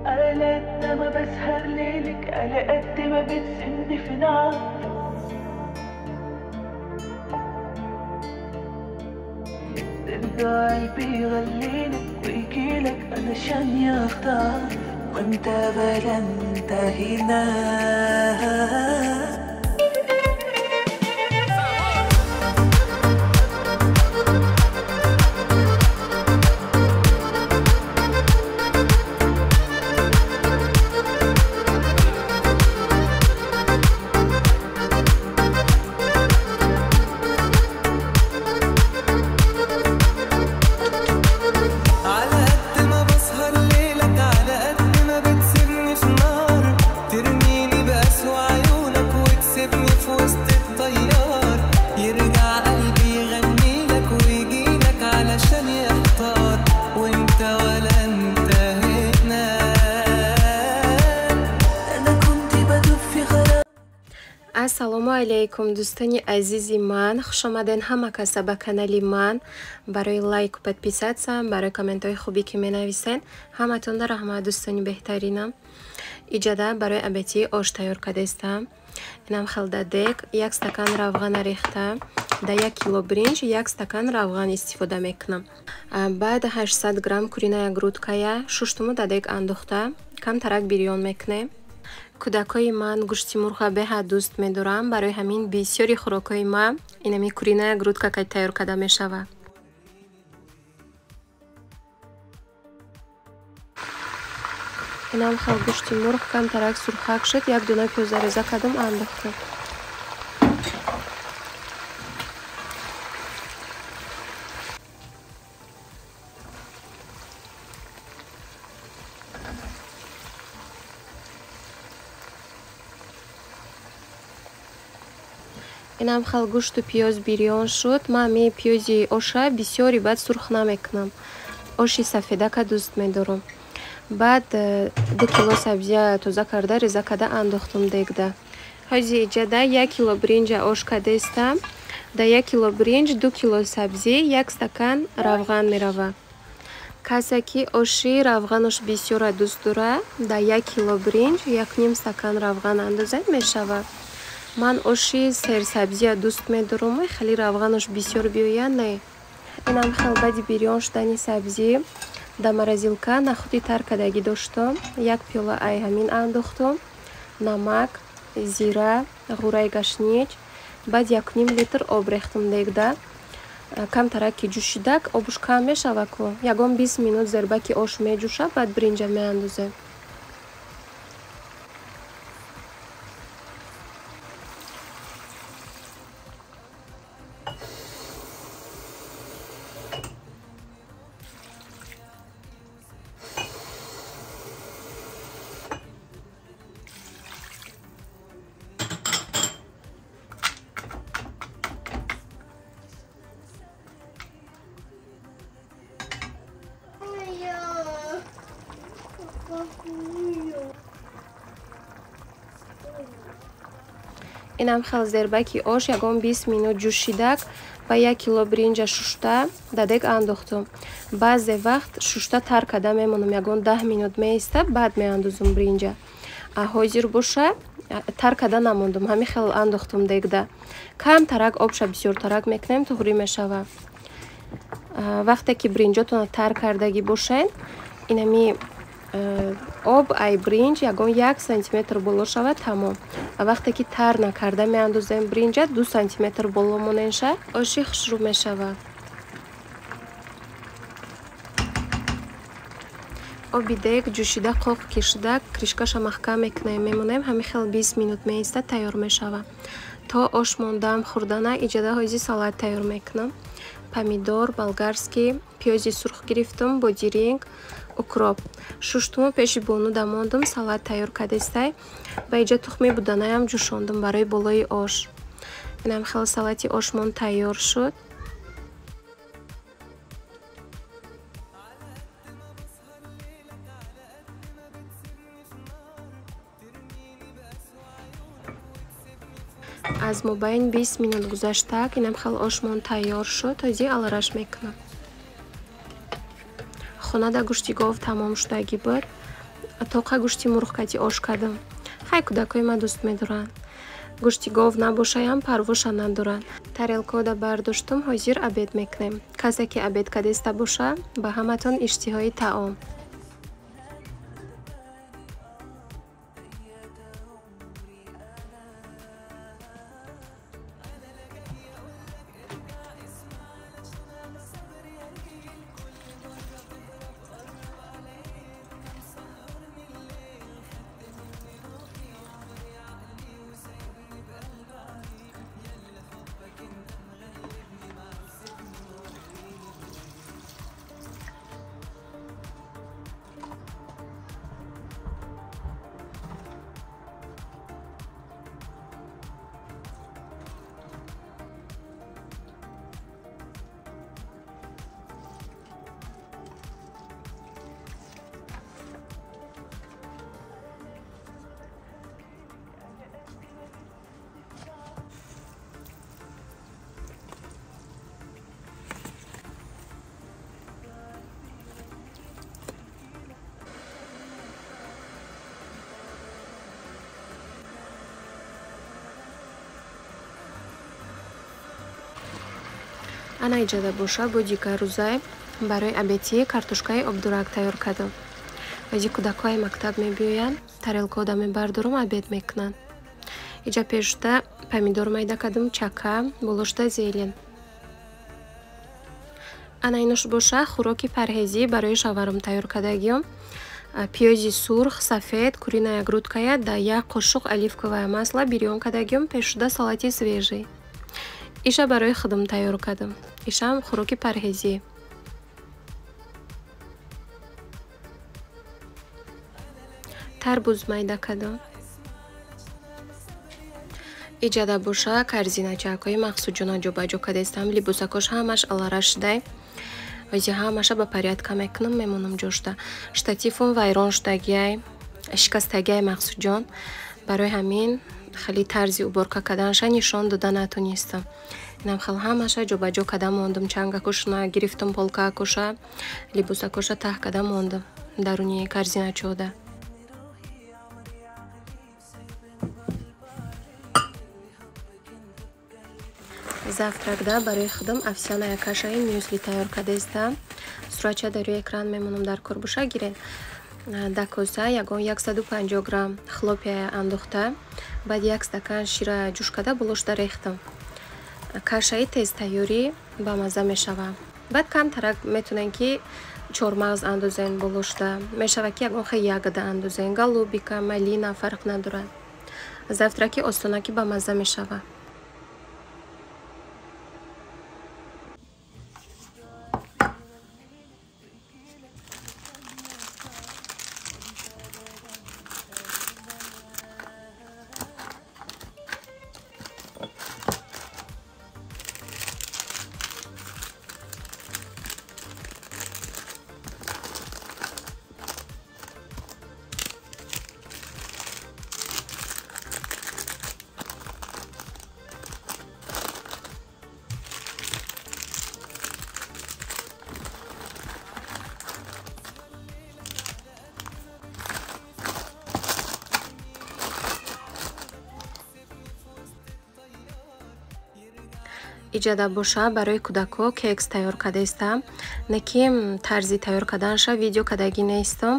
على قد ما بسهر ليلك على قد ما بتسني في نار. ترجع قلبي يغليلك ويجيلك علشان يختار، وانت بلا انت هنا. ассалому алейкум дӯстони азизи ман, хушомаден ҳама каса ба канали ман. Барои лайк ва подписатсия, барои комментҳои хубе ки менависен ҳаматонда раҳмат дӯстони беҳтаринам. Иҷада барои абетии ош тайёр кардастам. Инам халдадек 1 стакан равған рехта, да 1 кило бринҷ 1 стакан равған истифода мекунам. Баъд 800 грамм куриная грудкая шуштуму дадек андохта камтарак бирён мекунем. Кӯдакои ман гӯшти мурға беҳад дӯст медорам, барои ҳамин бисёри хӯрокҳои ман инами куриная грудка ки тайёр карда мешавад. Инам хал гӯшти мурғ камтарак сурхак шуд, як дуна пиёза реза кардам андохтам. Инам хал гӯшту пиёз бирён шуд. Ман ми пиёзи оша бисёри баъд сурх намекунам. Оши сафедака дӯст медорам. Баъд 2 кило сабзия тоза карда реза карда андохтам дегда. ҳози иҷада 1 кило бринҷа ош кардастам. Да 1 кило бринҷ 2 кило сабзӣ 1 стакан равған меравад. Касе ки оши равғанош бисёра дӯст дорад, да 1 кило бринҷ 1,5 стакан равған андоза мешавад. Ман оши серсабзия дӯст медорам, хеле равғанош бисёр биёяд не. Инам хел баъди бирён шудани сабзӣ да морозилка нахуди тар кардагӣ доштам. 1 пиёла айҳамин андохтам, намак, зира, ғураи гашнич, баъд 1,5 литр об рехтам дегда. Камтарак ки ҷӯшидак обуш кам мешавад ку. Ягон 20 минут зербаки ош меҷӯшад, баъд бринҷа меандозем. Инам хел зербаки ош ягон 20 минут ҷӯшидак ба 1 кило бринҷа шушта дадек андохтам. Баъзе вақт шушта тар карда мемонам, ягон 10 минут меиста, баъд меандозам бринҷа. Ҳозир боша тар карда намондам, ҳамин хел андохтам дегда. Камтарак обша бисёртарак мекунем, туғрӣ мешавад. Вақте ки бринҷотона тар кардагӣ бошед, инами об ай бринҷ ягон 1 сантиметр боло шавад, тамом. Вақте ки тар накарда меандозем бринҷа 2 сантиметр боло монеша, оши хушрӯ мешавад. оби дег ҷӯшида қоқ кишида кришкаша маҳкам мекунем, мемонем ҳамин хел 20 минут меиста тайёр мешавад. То ош мондаам хӯрдана, иҷада ҳози салат тайёр мекунам. Помидор болгарский, пиёзи сурх гирифтам, бодиринг, укроп. Шуштуму пеши бону дамондам, салат тайёр кардастай. Ба иҷа тухми буданаям ҷӯшондам барои болои ош. Инам хел салати ошмон тайёр шуд. аз мобайн 20 минут гузаштак, инам хел ошмон тайёр шуд. ҳозир алараш мекунам. хонада гӯшти гов тамом шудагӣ буд. тоқа гӯшти мурғ кати ош кардам. Хай кӯдакои ман дӯст медоранд. Гӯшти гов набошаям парвоша надоранд. Тарелкаода бардоштум, ҳозир абед мекунем. Касе ки абед кадеста боша, ба ҳаматон иштиҳои таом. ана иҷода боша бо дигар рӯза барои абетӣ картошкаи обдурак тайёр кардам. Вази кӯдакҳои мактаб мебиёянд, тарелкаода мебардорум, абед мекунанд. Иҷа пешта помидор майда кардам, чака, болошта зелен. ана инуш боша хӯроки парҳезӣ барои шаварм тайёр кардагиём. Пиёзи сурх, сафед, куриная грудкая да 1 қошуқ оливковое масло бирён кардагиём, пешуда салати свежий. Иша барои худам тайёр кардам. Ишам хӯроки парҳезӣ. Тарбуз майда кардам. иҷада боша корзиначакҳои махсуҷона ҷобаҷо кардестам, либосакош ҳамаш алара шудай. Вази ҳамаша ба порядка мекунам, мемонам ҷошта. Штатифом вайрон шудагиай, шикастагиай махсуҷон. Барои ҳамин хеле тарзи уборка карданша нишон дода натонистам. Инам хел ҳамаша ҷобаҷо карда мондам. Чангакошна гирифтам, полкаакоша, либосакоша таҳ карда мондам даруни корзиначода. завтракда барои худам овсяная кашаи мюсли тайёр кардестам. Сурача дар рӯи экран мемонам, дар кор боша гиред. Дар коса ягон 150 грамм хлопия андохта, баъд 1 стакан шира ҷӯш карда болошта рехтам. Кашаи тезтайёрӣ ба мазза мешавад. Баъд камтарак метонен ки чормағз андозен болошта. Мешавад ки ягон хел ягода андозен, голубика, малина фарқ надорад. Завтраки осона ки ба мазза мешавад. иҷада боша барои кӯдакҳо кекс тайёр кардестам. Неки тарзи тайёр карданша видео кардаги нестам.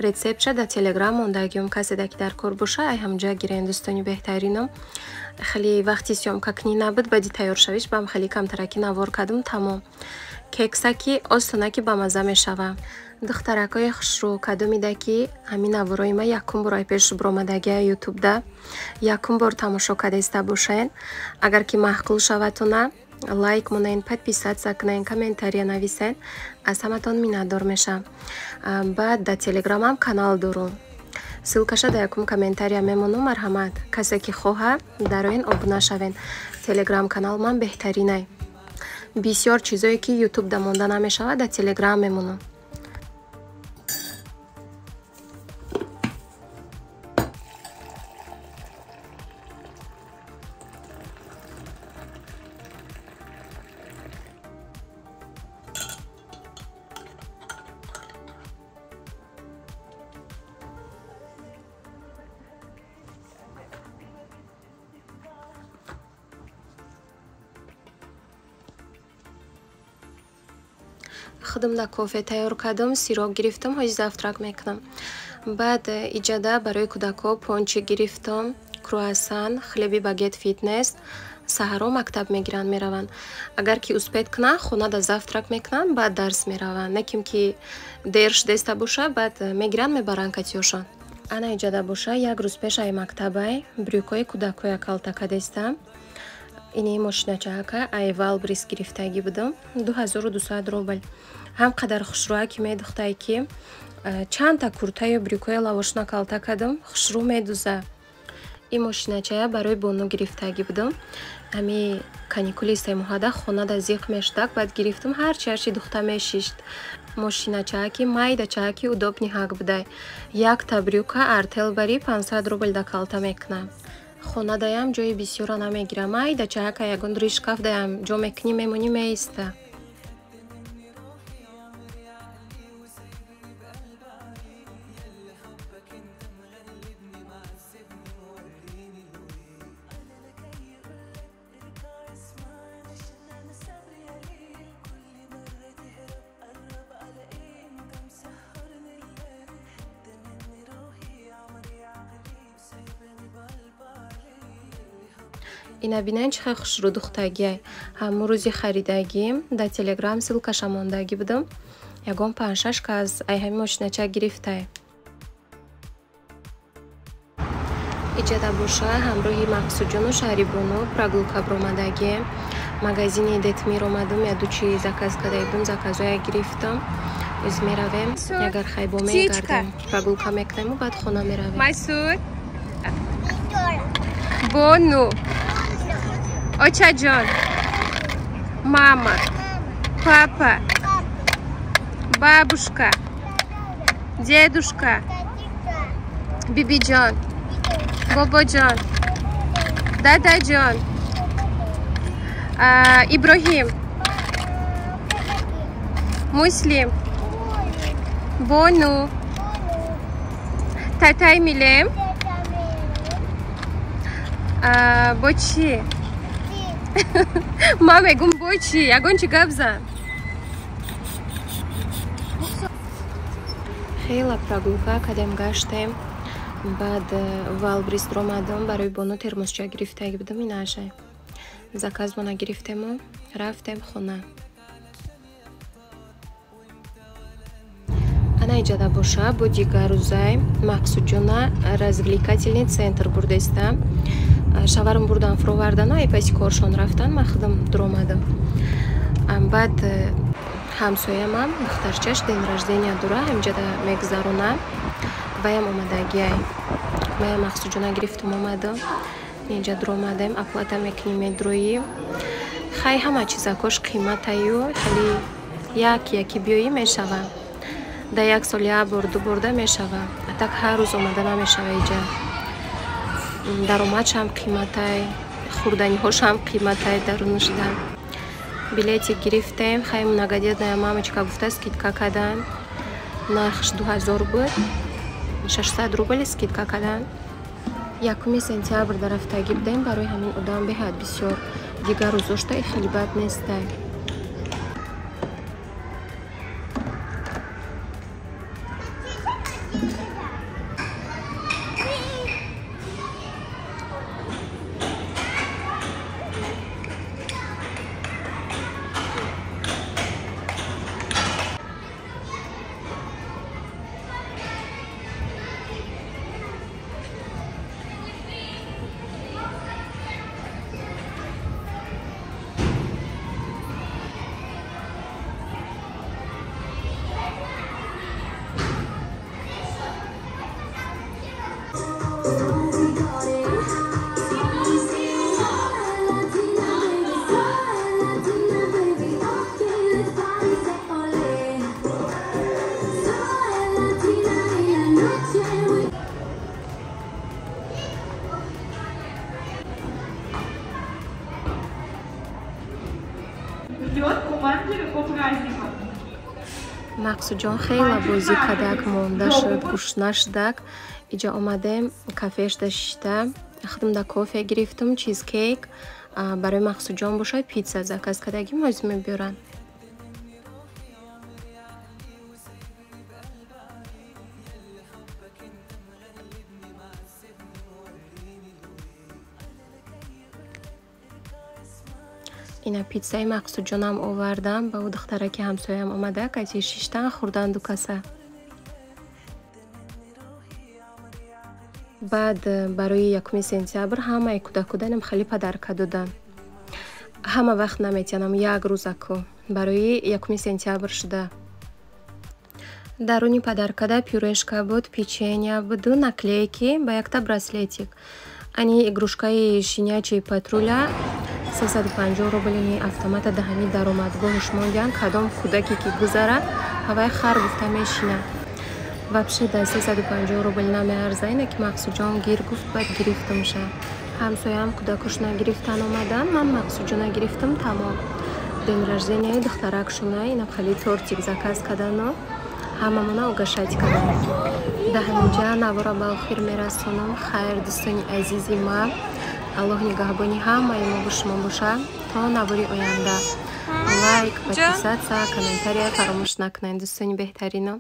Рецептша дар телеграм мондагиём. Каседа ки дар кор боша ай ҳамҷа гирен дӯстони беҳтаринам. Хеле вақти сёмкакни набуд, баъди тайёр шавиш бам хеле камтараки навор кардам, тамом. Кексаки осонаки ба мазза мешавад. духтаракҳои хушрӯ кадо меда ки ҳамин наворои ма якум бор ай пеш биромадагия ютубда якум бор тамошо кардеста бошед. Агар ки маҳқул шаватона лайк монен, подписатсия кунен, комментария нависен. Аз ҳаматон миннатдор мешам. Баъд дар телеграмам канал дорам. Ссилкаша дар якум комментария мемонам. Марҳамат, касе ки хоҳад дароин обуна шавен. Телеграм канал ман беҳтаринай. Бисёр чизое ки ютубда монда намешавад дар телеграм мемонам. خودم دا کافه تیار کردم، سیراب گرفتم، هاج زفترک میکنم. بعد ایجاده برای کودکا پونچه گرفتم، کرواسان، خلیبی باگت فیتنس. سحرا مکتب میگیرن میروند. اگر که اسپید کنن خونه دا زفترک میکنن بعد درس میروند. نکیم که دیرش دسته باشه بعد میگیرن میبرن کتیوشان. انا ایجاده باشه یک روز پیش ای مکتبای بریوکای کودکای کالتاکا دستم. اینی ماشینچه که ایوال بریس گرفتگی بودم 2200 روبل. هم قدر خوشروه که میدختای که چند تا کورتای بریوکای لواشنا کالتا کردم خوشرو میدوزه. این ماشینچه برای بونو گرفتگی بودم. امی کانیکولی سیموهاده خونه دا زیق میشدک بعد گرفتم هرچی دختر میشیشت. ماشینچه که مایده چه که ودوب نیهاگ بوده. یک تا بریوکا ارتل بری 500 روبل دا کالتا میکنم. خونه دایم جای بسیار نمیگیرم. مایده چه که یکون ریشکاف دایم جو میکنی میمونی میسته. اینا بینن چه خوش رو دختگی همون روزی خریدگیم در تلگرام سیلکش ماندگی بودم یکم 5-6 که از ای همین ماشینچه گرفته ایجاده باشه همراهی مقصود جان و شهریبونو پراگولکا برامدگی مغازین دتمیر اومدم یا دوچی زکاز کده بودم زکازای گرفتم از میرویم اگر خیبو میگردم پراگولکا میکنم و بعد خونه میرویم مسعود بونو Ocha John, Mama, Papa, Бабушка, Дедушка, Биби Джон, Бобо Джон, Дада Джон, Ибрахим, Муслим, Бону, Татай Милем, Бочи. ما میگم بوچی یگون چی گپ زن خیلی پراگولکا کدام گشتیم بعد والبریس درآمدم برای بانو ترموسچه گرفتگی بودم این آشه زکاز بنا گرفتیم و رفتیم خونه انا ایجاده باشه با دیگر روزای مقصود جانا развлекательный центр بردستم شوارم بردن فرو وردن ای پسی کارشان رفتن من خودم درآمدم بعد همسایه‌م هم دخترچش دین رجدینیا دوره همینجا میگذرونه ویم اومدگی من مقصود جانا گرفتم اومدم اینجا درآمدم اپلاتا میکنیم مدرویی خیلی همه چیزاکش قیمتایو خیلی یکی بیایی میشوم در یک سال یک بار دو بار میشوم تک هر روز اومده نمیشوه اینجا даромадш ҳам қиматай хурданиҳош ҳам қиматай дарунаш дан билети гирифтем хай многодетная мамочка гуфта скидка кардан нархш 2000 буд 600 рубл скидка кардан 1 сентябр дарафтагӣ будем барои ҳамин одам беҳад бисёр дигар рӯзошта хеле бад нестай مقصود جان خیلی بازی کدک مونده شد گوشنا شدک اینجا آمدیم کافهش داشته خودم دا کافه گرفتم چیز کیک برای مقصود جان باشه پیتزا زکاز کدگی مازی میبیرن ина питсаи Мақсудҷонам овардам, ба ӯ духтараки ҳамсоям омада кати шиштан хӯрданду каса. баъд барои 1 сентябр ҳамаи кӯдакуданам хали падарка додан. ҳама вақт наметиянам, як рӯзаку барои 1 сентябр шуда. даруни падаркада пюрешка буд, печения буду, наклейки ба якта браслетик. Ани игрушкаи шинячи патруля 350 рублини автомата даҳани даромадгоҳуш мондиянд. Кадом кӯдаке ки гузара ҳавай хар гуфта мешина. Вообще да 350 рубл намеарза. Ина ки Мақсудҷон гир гуфт, баъд гирифтумша. ҳамсоям кӯдакушна гирифтан омадан, ман Мақсудҷона гирифтум, тамом. ден ражденияи духтаракшуна инам хали тортик заказ кадану ҳамамона огашат кадам. Да ҳаминҷа навора ба охир мерасонам. Хайр дӯстони азизи ман, Аллоҳ нигаҳбони ҳамаи мо бо шумо бошад то навори оянда. Лайк, подписаться, комментария фаромӯш накунед дӯстони беҳтарино.